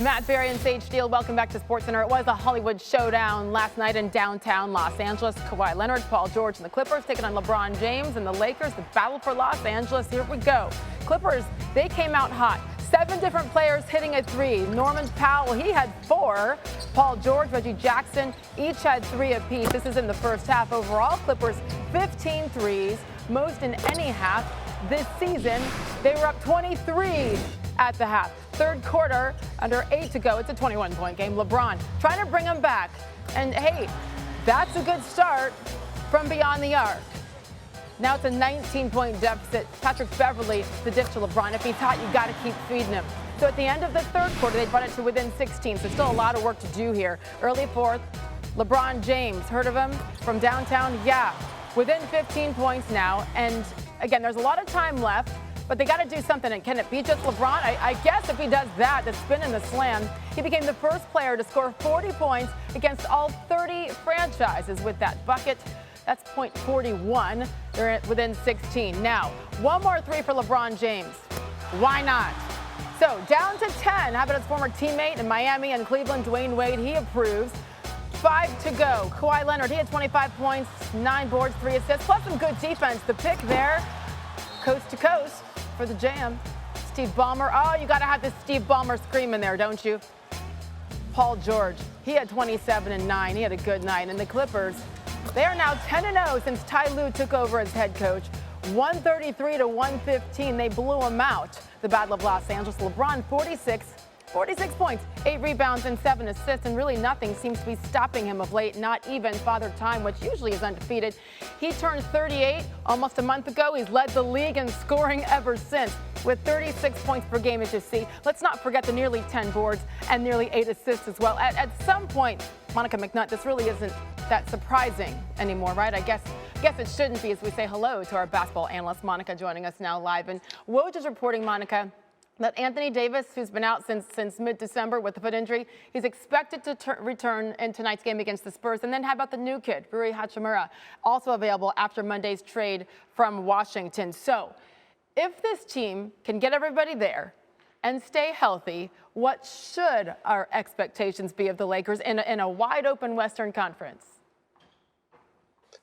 Matt Berry and Sage Steele, welcome back to SportsCenter. It was a Hollywood showdown last night in downtown Los Angeles. Kawhi Leonard, Paul George, and the Clippers taking on LeBron James and the Lakers. The battle for Los Angeles. Here we go. Clippers, they came out hot. 7 different players hitting a 3. Norman Powell, he had 4. Paul George, Reggie Jackson, each had 3 apiece. This is in the first half. Overall, Clippers 15 threes, most in any half this season. They were up 23 at the half. Third quarter, under 8 to go. It's a 21-point game. LeBron trying to bring them back. And hey, that's a good start from beyond the arc. Now it's a 19-point deficit. Patrick Beverly, the dish to LeBron. If he's hot, you got to keep feeding him. So at the end of the third quarter, they brought it to within 16. So still a lot of work to do here. Early fourth, LeBron James, heard of him from downtown? Yeah, within 15 points now. And again, there's a lot of time left, but they got to do something. And can it be just LeBron? I guess if he does that, the spin and the slam, he became the first player to score 40 points against all 30 franchises with that bucket. That's .41. They're within 16. Now, one more 3 for LeBron James. Why not? So down to 10. How about his former teammate in Miami and Cleveland, Dwayne Wade? He approves. 5 to go. Kawhi Leonard, he had 25 points, 9 boards, 3 assists, plus some good defense. The pick there, coast to coast for the Jam. Steve Ballmer. Oh, you got to have this Steve Ballmer scream in there, don't you? Paul George, he had 27 and 9. He had a good night. And the Clippers, they are now 10-0 since Ty Lue took over as head coach. 133 to 115. They blew him out. The Battle of Los Angeles. LeBron, 46 points, 8 rebounds, and 7 assists, and really nothing seems to be stopping him of late, not even Father Time, which usually is undefeated. He turned 38 almost a month ago. He's led the league in scoring ever since with 36 points per game, as you see. Let's not forget the nearly 10 boards and nearly 8 assists as well. At some point, Monica McNutt, this really isn't that surprising anymore, right? I guess it shouldn't be, as we say hello to our basketball analyst, Monica, joining us now live. And Woj is reporting, Monica, that Anthony Davis, who's been out since mid-December with a foot injury, he's expected to return in tonight's game against the Spurs. And then how about the new kid, Rui Hachimura, also available after Monday's trade from Washington. So if this team can get everybody there and stay healthy, what should our expectations be of the Lakers in a wide-open Western Conference?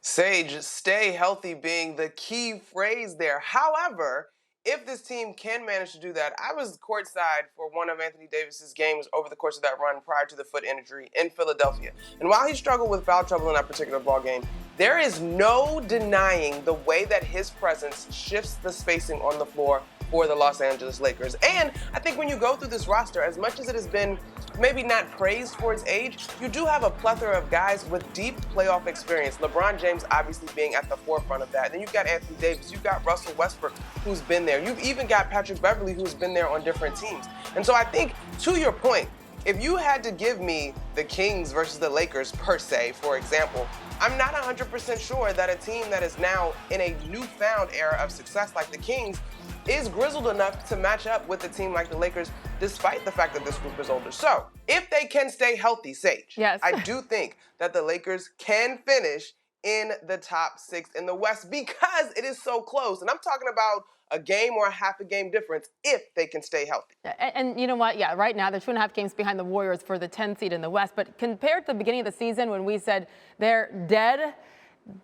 Sage, stay healthy being the key phrase there. However, if this team can manage to do that, I was courtside for one of Anthony Davis's games over the course of that run prior to the foot injury in Philadelphia. And while he struggled with foul trouble in that particular ball game, there is no denying the way that his presence shifts the spacing on the floor for the Los Angeles Lakers. And I think when you go through this roster, as much as it has been maybe not praised for his age, you do have a plethora of guys with deep playoff experience. LeBron James obviously being at the forefront of that. Then you've got Anthony Davis, you've got Russell Westbrook, who's been there. You've even got Patrick Beverly, who's been there on different teams. And so I think, to your point, if you had to give me the Kings versus the Lakers per se, for example, I'm not 100% sure that a team that is now in a newfound era of success like the Kings is grizzled enough to match up with a team like the Lakers, despite the fact that this group is older. So, if they can stay healthy, Sage, yes, I do think that the Lakers can finish in the top 6 in the West because it is so close. And I'm talking about a game or a half a game difference if they can stay healthy. And you know what? Yeah, right now they're 2.5 games behind the Warriors for the 10th seed in the West. But compared to the beginning of the season when we said they're dead,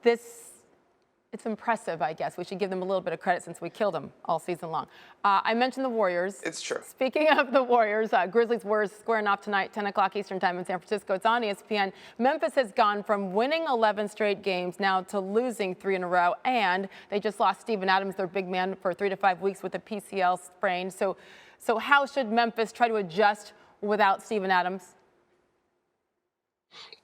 it's impressive, I guess. We should give them a little bit of credit since we killed them all season long. I mentioned the Warriors. It's true. Speaking of the Warriors, Grizzlies were squaring off tonight, 10 o'clock Eastern time in San Francisco. It's on ESPN. Memphis has gone from winning 11 straight games now to losing 3 in a row. And they just lost Steven Adams, their big man, for 3 to 5 weeks with a PCL sprain. So how should Memphis try to adjust without Steven Adams?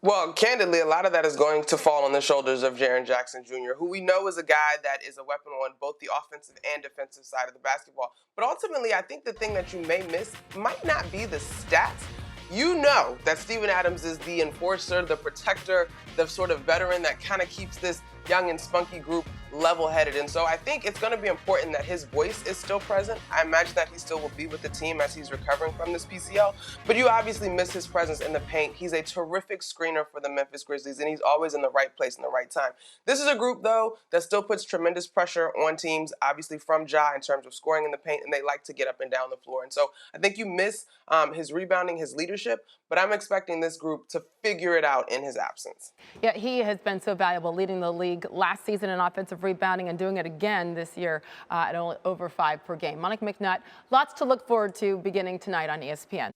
Well, candidly, a lot of that is going to fall on the shoulders of Jaren Jackson Jr., who we know is a guy that is a weapon on both the offensive and defensive side of the basketball. But ultimately, I think the thing that you may miss might not be the stats. You know that Steven Adams is the enforcer, the protector, the sort of veteran that kind of keeps this young and spunky group level-headed. And so I think it's going to be important that his voice is still present. I imagine that he still will be with the team as he's recovering from this PCL, but you obviously miss his presence in the paint. He's a terrific screener for the Memphis Grizzlies, and he's always in the right place in the right time. This is a group, though, that still puts tremendous pressure on teams, obviously from Ja in terms of scoring in the paint, and they like to get up and down the floor. And so I think you miss his rebounding, his leadership, but I'm expecting this group to figure it out in his absence. Yeah, he has been so valuable, leading the league last season in offensive rebounding and doing it again this year at only over 5 per game. Monica McNutt, lots to look forward to beginning tonight on ESPN.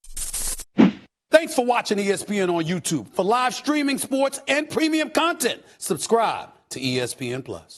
Thanks for watching ESPN on YouTube. For live streaming, sports, and premium content, subscribe to ESPN+.